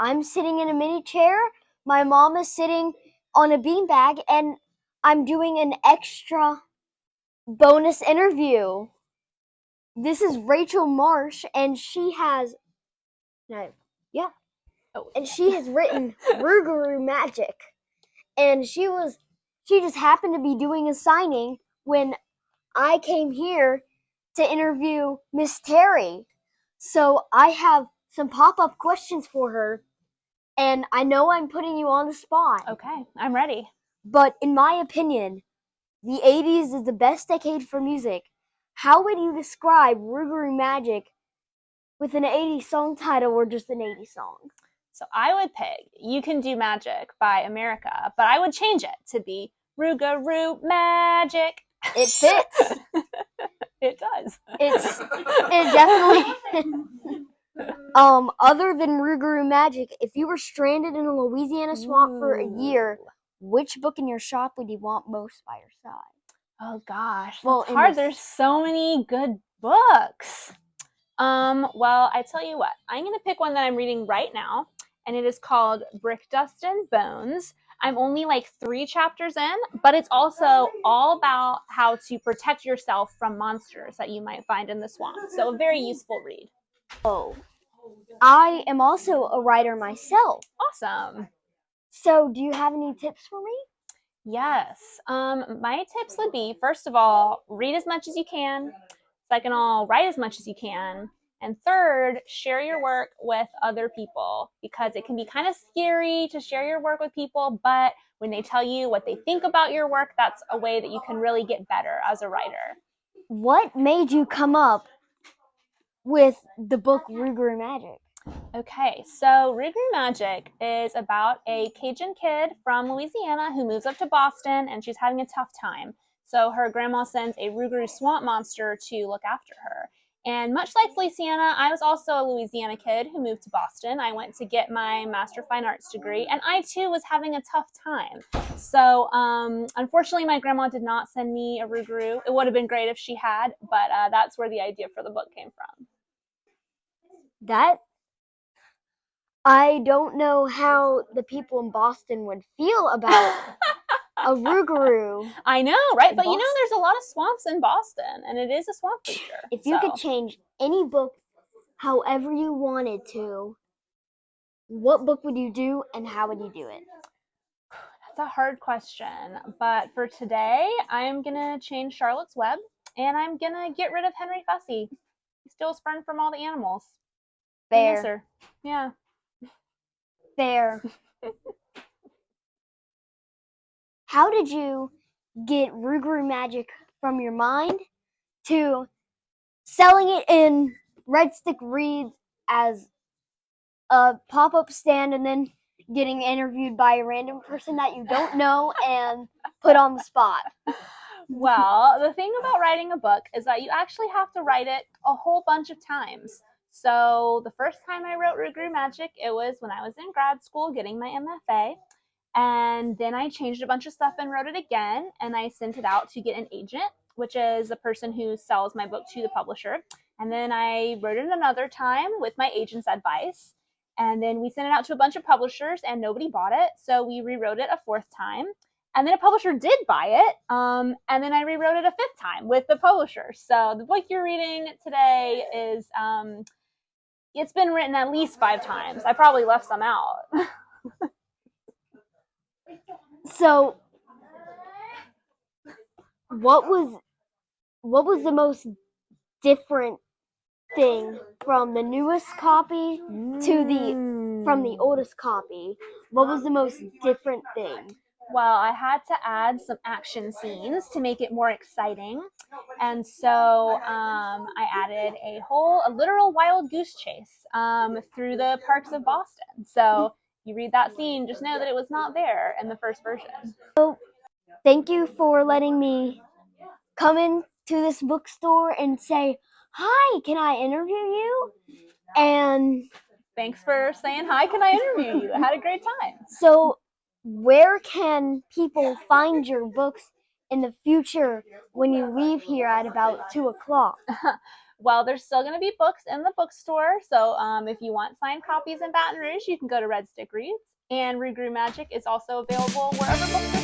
I'm sitting in a mini chair. My mom is sitting on a beanbag, and I'm doing an extra bonus interview. This is Rachel Marsh, and she has, and she has written Rougarou Magic, and she just happened to be doing a signing when I came here to interview Miss Terry. So I have some pop-up questions for her, and I know I'm putting you on the spot. Okay, I'm ready. But in my opinion, the 80s is the best decade for music. How would you describe Rougarou Magic with an 80s song title or just an 80s song? So I would pick You Can Do Magic by America, but I would change it to be Rougarou Magic. It fits. It does. It definitely. Other than Rougarou Magic, if you were stranded in a Louisiana swamp for a year, which book in your shop would you want most by your side? Oh gosh, that's hard. There's so many good books. Well, I tell you what, I'm going to pick one that I'm reading right now, and it is called Brick, Dust, and Bones. I'm only like 3 chapters in, but it's also all about how to protect yourself from monsters that you might find in the swamp. So a very useful read. Oh, I am also a writer myself. Awesome. So do you have any tips for me? Yes. My tips would be, first of all, read as much as you can. Second of all, write as much as you can. And third, share your work with other people, because it can be kind of scary to share your work with people, but when they tell you what they think about your work, that's a way that you can really get better as a writer. What made you come up with the book Rougarou Magic? Okay, so Rougarou Magic is about a Cajun kid from Louisiana who moves up to Boston, and she's having a tough time. So her grandma sends a Rougarou swamp monster to look after her. And much like Feliciana, I was also a Louisiana kid who moved to Boston. I went to get my Master of Fine Arts degree, and I too was having a tough time. So unfortunately, my grandma did not send me a Rougarou. It would have been great if she had, but that's where the idea for the book came from. I don't know how the people in Boston would feel about a Rougarou. I know, right? But you know, there's a lot of swamps in Boston, and it is a swamp creature. If you could change any book however you wanted to, what book would you do and how would you do it? That's a hard question. But for today, I'm going to change Charlotte's Web, and I'm going to get rid of Henry Fussy. He steals fern from all the animals. Fair. Yeah. Fair. How did you get Rougarou Magic from your mind to selling it in Red Stick Reads as a pop-up stand and then getting interviewed by a random person that you don't know and put on the spot? Well, the thing about writing a book is that you actually have to write it a whole bunch of times. So the first time I wrote Rougarou Magic, it was when I was in grad school getting my MFA. And then I changed a bunch of stuff and wrote it again, and I sent it out to get an agent, which is the person who sells my book to the publisher. And then I wrote it another time with my agent's advice. And then we sent it out to a bunch of publishers, and nobody bought it. So we rewrote it a 4th time. And then a publisher did buy it. And then I rewrote it a 5th time with the publisher. So the book you're reading today is, it's been written at least 5 times. I probably left some out. So, what was the most different thing from the newest copy to from the oldest copy? What was the most different thing? Well, I had to add some action scenes to make it more exciting. And so I added a literal wild goose chase through the parks of Boston. So you read that scene, just know that it was not there in the first version. So, thank you for letting me come into this bookstore and say, "Hi, can I interview you?" And thanks for saying, "Hi, can I interview you?" I had a great time. So, where can people find your books in the future when you leave here at about 2 o'clock? Well, there's still going to be books in the bookstore. So if you want signed copies in Baton Rouge, you can go to Red Stick Reads. And Rugru Magic is also available wherever books are